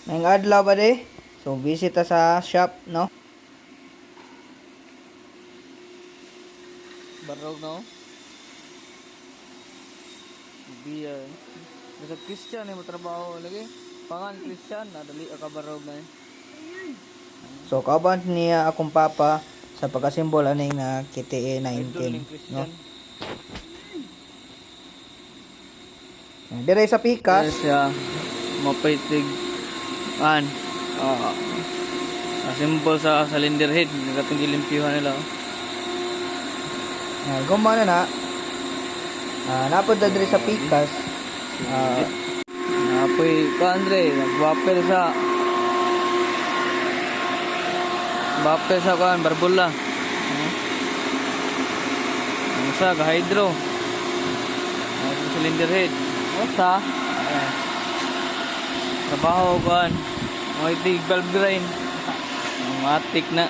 Ngayong adlaw ba de? So visit ta sa shop, no? Barog no? Biya. Basta Christian eh matrabaho lagi. Pangan Christian nadali ka barog na eh. So kauban niya akong papa sa pagkasimbol aning na KTE Idol 19, ning no? Christian. Dire sa Kaya pikas, siya mapaitig an simple sa cylinder head nagatong gilimpyuhan nila. gumana na. Napod na dire sa pikas. Napoy ka Andre, nagbapel sa kan barbula. Ano sa hydro. Ano cylinder head. Osa. Trabaho kan. Mo itig valve drain. Matik na.